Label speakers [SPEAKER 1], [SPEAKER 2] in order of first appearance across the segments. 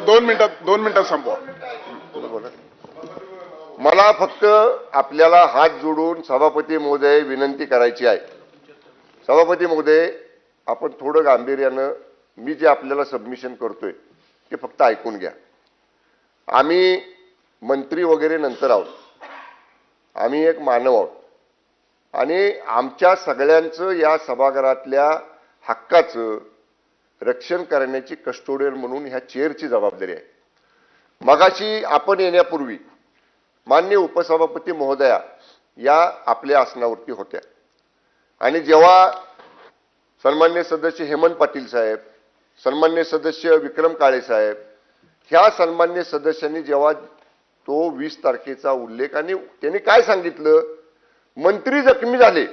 [SPEAKER 1] दोन मिनिटात संपवा.
[SPEAKER 2] मला फक्त आपल्याला हात जोडून सभापती महोदय विनंती करायची आहे. सभापती महोदय, आपण थोडं गांभीर्यानं मी जे आपल्याला सबमिशन करतोय ते फक्त ऐकून घ्या. आम्ही मंत्री वगैरे नंतर आहोत, आम्ही एक मानव आहोत आणि आमच्या सगळ्यांचं या सभागृहातल्या हक्काचं रक्षण करण्याची कस्टोडियन म्हणून ह्या चेअरची जबाबदारी आहे. मगाशी आपण येण्यापूर्वी माननीय उपसभापती महोदया या आपल्या आसनावरती होत्या आणि जेव्हा सन्माननीय सदस्य हेमंत पाटील साहेब, सन्माननीय सदस्य विक्रम काळे साहेब, ह्या सन्माननीय सदस्यांनी जेव्हा तो 20 तारखेचा उल्लेख आणि त्यांनी काय सांगितलं, मंत्री जखमी झाले,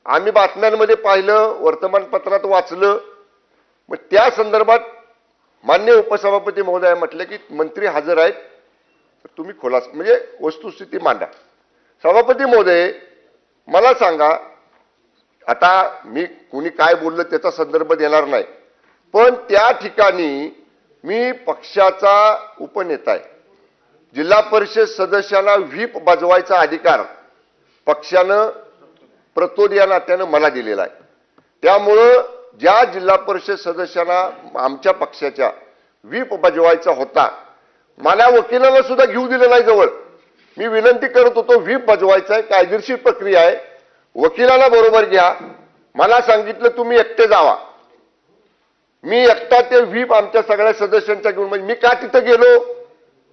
[SPEAKER 2] आम्ही बातम्यांमध्ये पाहिलं, वर्तमानपत्रात वाचलं, मग त्या संदर्भात माननीय उपसभापती महोदय म्हटले की मंत्री हजर आहेत, तुम्ही खोलास म्हणजे वस्तुस्थिती मांडा. सभापती महोदय, मला सांगा, आता मी कुणी काय बोललं त्याचा संदर्भ देणार नाही, पण त्या ठिकाणी मी पक्षाचा उपनेता आहे. जिल्हा परिषद सदस्यांना व्हीप बजवायचा अधिकार पक्षानं प्रतोद या नात्यानं मला दिलेला आहे. त्यामुळं ज्या जिल्हा परिषद सदस्यांना आमच्या पक्षाच्या व्हीप बजवायचा होता, मला वकिलाला सुद्धा घेऊ दिलं नाही जवळ. मी विनंती करत होतो, व्हीप बजवायचा आहे, कायदेशीर प्रक्रिया आहे, वकिलाला बरोबर घ्या. मला सांगितलं तुम्ही एकटे जावा. मी एकटा ते व्हीप आमच्या सगळ्या सदस्यांचा घेऊन, म्हणजे मी का तिथं गेलो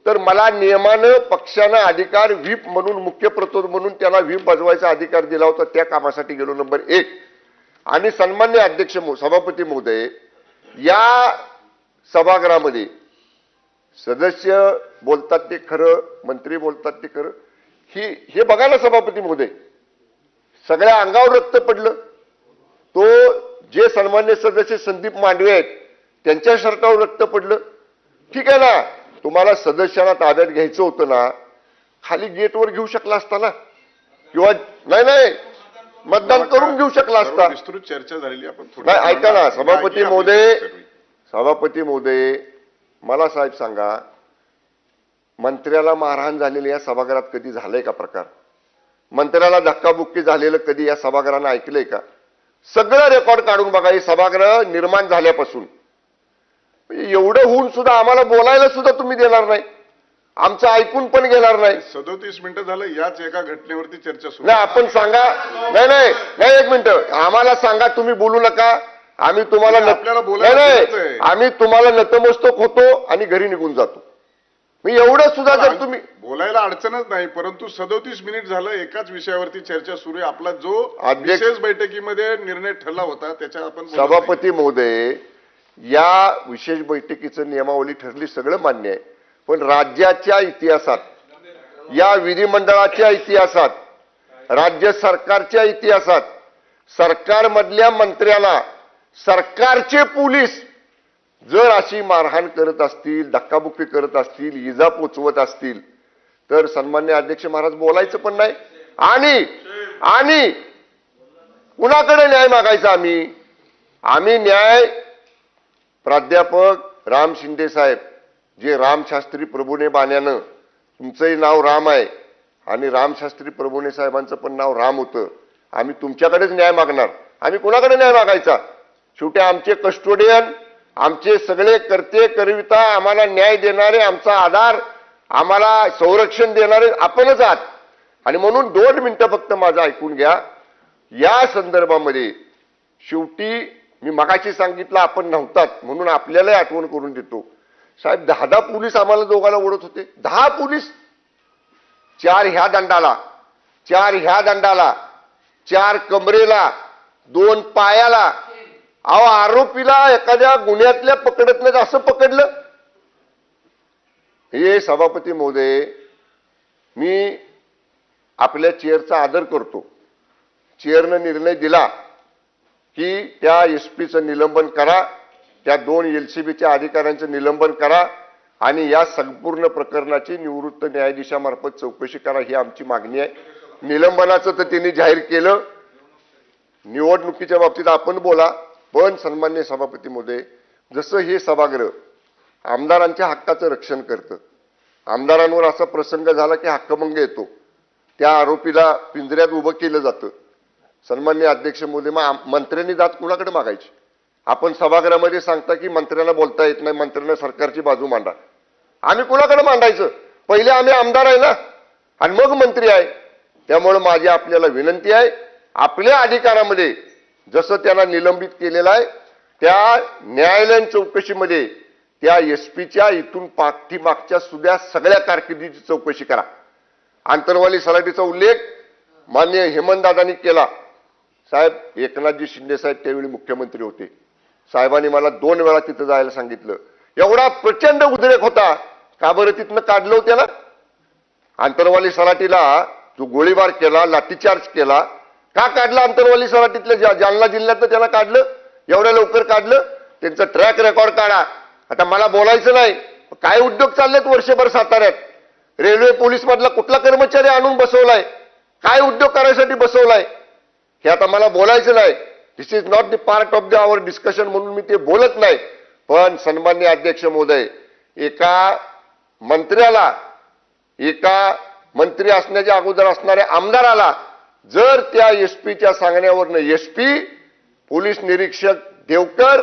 [SPEAKER 2] तर मला नियमानं पक्षानं अधिकार व्हीप म्हणून, मुख्य प्रतोद म्हणून त्याला व्हीप बजवायचा अधिकार दिला होता, त्या कामासाठी गेलो. नंबर 1. आणि सन्मान्य अध्यक्ष सभापती महोदय, या सभागृहामध्ये सदस्य बोलतात ते खरं, मंत्री बोलतात ते खरं, हे बघा ना सभापती महोदय, सगळ्या अंगावर रक्त पडलं. तो जे सन्मान्य सदस्य संदीप मांडवे आहेत त्यांच्या शर्टावर रक्त पडलं. ठीक आहे ना, तुम्हाला सदस्यांना ताब्यात घ्यायचं होतं ना, खाली गेटवर घेऊ शकला असता ना, किंवा नाही मतदान करून घेऊ शकला असता.
[SPEAKER 1] विस्तृत चर्चा झालेली आपण.
[SPEAKER 2] नाही, ऐका ना सभापती महोदय, मला साहेब सांगा, मंत्र्याला मारहाण झालेली या सभागृहात कधी झालंय का प्रकार? मंत्र्याला धक्काबुक्की झालेलं कधी या सभागृहानं ऐकलंय का? सगळं रेकॉर्ड काढून बघा, हे सभागृह निर्माण झाल्यापासून. एवढं होऊन सुद्धा आम्हाला बोलायला सुद्धा तुम्ही देणार नाही, आमचं ऐकून पण घेणार नाही.
[SPEAKER 1] 37 मिनिटं झालं याच एका घटनेवरती चर्चा सुरू.
[SPEAKER 2] नाही, आपण सांगा. नाही, एक मिनिट, आम्हाला सांगा, तुम्ही बोलू नका, आम्ही तुम्हाला आम्ही तुम्हाला नतमस्तक होतो आणि घरी निघून जातो. मी एवढं सुद्धा जर तुम्ही
[SPEAKER 1] बोलायला अडचणच नाही, परंतु 37 मिनिट झालं एकाच विषयावरती चर्चा सुरू आहे. आपला जो विशेष बैठकीमध्ये निर्णय ठरला होता त्याच्या आपण.
[SPEAKER 2] सभापती महोदय, या विशेष बैठकीचं नियमावली ठरली, सगळं मान्य आहे, पण राज्याच्या इतिहासात, या विधिमंडळाच्या इतिहासात, राज्य सरकारच्या इतिहासात सरकारमधल्या मंत्र्याला सरकारचे पोलीस जर अशी मारहाण करत असतील, धक्काबुक्की करत असतील, इजा पोचवत असतील तर सन्मान्य अध्यक्ष महाराज बोलायचं पण नाही. आणि कुणाकडे न्याय मागायचा? आम्ही न्याय प्राध्यापक राम शिंदे साहेब, जे रामशास्त्री प्रभूने बाण्यानं, तुमचंही नाव राम आहे आणि रामशास्त्री प्रभूने साहेबांचं पण नाव राम होतं, आम्ही तुमच्याकडेच न्याय मागणार. आम्ही कुणाकडे न्याय मागायचा? शेवटी आमचे कस्टोडियन, आमचे सगळे कर्ते करविता, आम्हाला न्याय देणारे, आमचा आधार, आम्हाला संरक्षण देणारे आपणच आहात. आणि म्हणून 2 मिनिटं फक्त माझं ऐकून घ्या. या संदर्भामध्ये शेवटी मी मगाशी सांगितलं, आपण नव्हतात म्हणून आपल्यालाही आठवण करून देतो. साहेब, 10 पोलीस आम्हाला दोघांना ओढत होते. 10 पोलीस, 4 ह्या दंडाला, 4 ह्या दंडाला, 4 कमरेला, 2 पायाला. अहो, आरोपीला एखाद्या गुन्ह्यातल्या पकडत नाही असं पकडलं. हे सभापती महोदय, मी आपल्या चेअरचा आदर करतो. चेअरनं निर्णय दिला की त्या एसपीचं निलंबन करा, त्या 2 एलसीबीच्या अधिकाऱ्यांचं निलंबन करा आणि या संपूर्ण प्रकरणाची निवृत्त न्यायाधीशामार्फत चौकशी करा, ही आमची मागणी आहे. निलंबनाचं तर त्यांनी जाहीर केलं, निवडणुकीच्या बाबतीत आपण बोला, पण सन्माननीय सभापती महोदय, जसं हे सभागृह आमदारांच्या हक्काचं रक्षण करतं, आमदारांवर असा प्रसंग झाला की हक्कभंग येतो, त्या आरोपीला पिंजऱ्यात उभं केलं जातं. सन्माननीय अध्यक्ष महोदय, मग मंत्र्यांनी दाद कुणाकडे मागायची? आपण सभागृहामध्ये सांगता की मंत्र्यांना बोलता येत नाही, मंत्र्यांना सरकारची बाजू मांडा. आम्ही कुणाकडे मांडायचं? पहिले आम्ही आमदार आहे ना, आणि मग मंत्री आहे. त्यामुळे माझी आपल्याला विनंती आहे, आपल्या अधिकारामध्ये जसं त्यांना निलंबित केलेलं आहे त्या न्यायालयीन चौकशीमध्ये त्या एसपीच्या इथून पाठीमागच्या सुद्धा सगळ्या कारकिर्दीची चौकशी करा. आंतरवाली सलाटीचा उल्लेख माननीय हेमंतदादांनी केला. साहेब, एकनाथजी शिंदे साहेब त्यावेळी मुख्यमंत्री होते. साहेबांनी मला 2 वेळा तिथं जायला सांगितलं. एवढा प्रचंड उद्रेक होता, का बरं तिथनं काढलं त्याला? आंतरवाली सलाटीला जो गोळीबार केला, लाठीचार्ज केला, का काढला? आंतरवाली सलाटीतल्या जालना जिल्ह्यातलं त्याला काढलं, एवढ्या लवकर काढलं? त्यांचं ट्रॅक रेकॉर्ड काढा. आता मला बोलायचं नाही, काय उद्योग चाललेत वर्षभर साताऱ्यात? रेल्वे पोलीस मधला कुठला कर्मचारी आणून बसवलाय? काय उद्योग करायसाठी बसवलाय? हे आता मला बोलायचं नाही. This is not the part of the our discussion, म्हणून मी ते बोलत नाही. पण सन्माननीय अध्यक्ष महोदय, एका मंत्री असण्याच्या अगोदर असणाऱ्या आमदाराला जर त्या एसपीच्या सांगण्यावरनं एसपी, पोलीस निरीक्षक देवकर,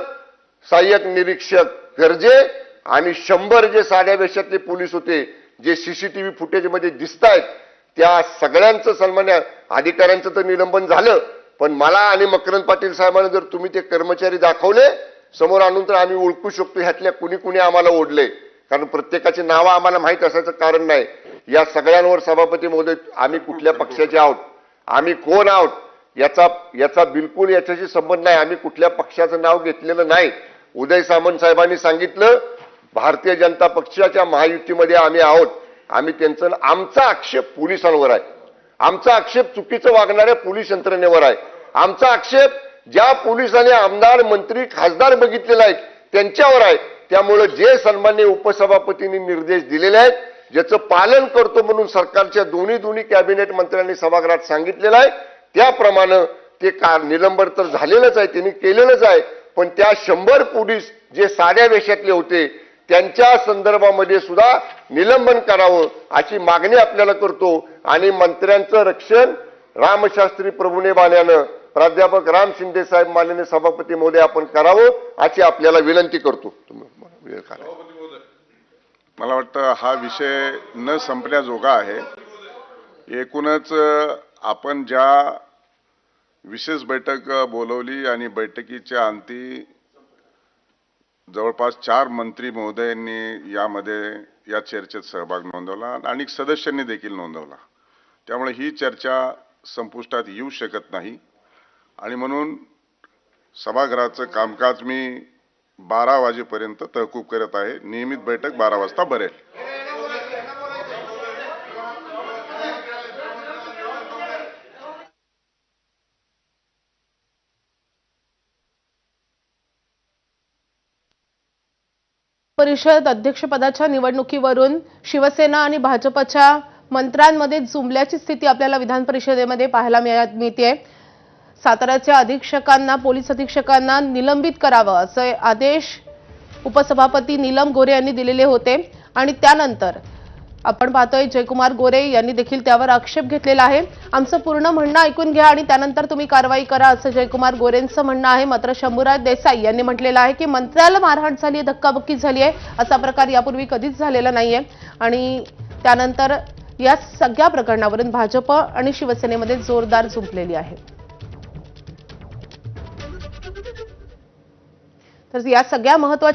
[SPEAKER 2] सहाय्यक निरीक्षक गर्जे आणि 100 जे साध्या वेशातले पोलीस होते, जे सीसीटीव्ही फुटेजमध्ये दिसतायत, त्या सगळ्यांचं सन्मान्य अधिकाऱ्यांचं तर निलंबन झालं, पण मला आणि मकरंद पाटील साहेबांना जर तुम्ही ते कर्मचारी दाखवले समोर आणून तर आम्ही ओळखू शकतो ह्यातल्या कुणी आम्हाला ओढले. कारण प्रत्येकाची नावं आम्हाला माहीत असायचं कारण नाही. या सगळ्यांवर सभापती महोदय, आम्ही कुठल्या पक्षाचे आहोत, आम्ही कोण आहोत याचा बिलकुल याच्याशी संबंध नाही. आम्ही कुठल्या पक्षाचं नाव घेतलेलं नाही. उदय सामंत साहेबांनी सांगितलं भारतीय जनता पक्षाच्या महायुतीमध्ये आम्ही आहोत. आम्ही आमचा आक्षेप पोलिसांवर आहे, आमचा आक्षेप चुकीचं वागणाऱ्या पोलीस यंत्रणेवर आहे, आमचा आक्षेप ज्या पोलिसांनी आमदार, मंत्री, खासदार बघितलेला आहे त्यांच्यावर आहे. त्यामुळे जे सन्मान्य उपसभापतींनी निर्देश दिलेले आहेत, ज्याचं पालन करतो म्हणून सरकारच्या दोन्ही कॅबिनेट मंत्र्यांनी सभागृहात सांगितलेलं आहे, त्याप्रमाणे ते निलंबन तर झालेलंच आहे, त्यांनी केलेलंच आहे. पण त्या 100 पोलीस जे साध्या वेशातले होते त्यांच्या संदर्भामध्ये सुद्धा निलंबन करावं अशी मागणी आपल्याला करतो. आणि मंत्र्यांचं रक्षण रामशास्त्री प्रभूने बाण्यानं प्राध्यापक राम शिंदे साहेब माननीय सभापती महोदय आपण करावं अशी आपल्याला विनंती करतो. वेळ काढा.
[SPEAKER 1] मला वाटतं हा विषय न संपण्याजोगा आहे. एकूणच आपण ज्या विशेष बैठक बोलवली आणि बैठकीच्या अंती जवळपास 4 मंत्री महोदयांनी या चर्चेत सहभाग नोंदवला आणि अनेक सदस्यांनी देखील नोंदवला. त्यामुळे ही चर्चा संपुष्टात येऊ शकत नाही आणि म्हणून सभागृहाचं कामकाज मी 12 वाजेपर्यंत तहकूब करत आहे. नियमित बैठक 12 वाजता भरेल.
[SPEAKER 3] परिषद अध्यक्षपदाच्या निवडणुकीवरून शिवसेना आणि भाजपच्या मंत्र्यांमध्ये जुंपल्याची स्थिती आपल्याला विधान परिषदेमध्ये पाहायला मिळते. साताऱ्याच्या अधीक्षकांना, पोलीस अधीक्षकांना निलंबित करावं असे आदेश उपसभापती नीलम गोरे यांनी दिलेले होते आणि त्यानंतर आपण पाहतोय जयकुमार गोरे यांनी देखील त्यावर आक्षेप घेतलेला आहे. आमचं पूर्ण म्हणणं ऐकून घ्या आणि त्यानंतर तुम्ही कारवाई करा असं जयकुमार गोरेंचं म्हणणं आहे. मात्र शंभूराज देसाई यांनी म्हटलेलं आहे की मंत्र्याला मारहाण झाली, धक्काबुक्की झाली आहे, असा प्रकार यापूर्वी कधीच झालेला नाहीये. आणि त्यानंतर या सगळ्या प्रकरणावरून भाजप आणि शिवसेनेमध्ये जोरदार जुंपलेली आहे. तर या सगळ्या महत्त्वाच्या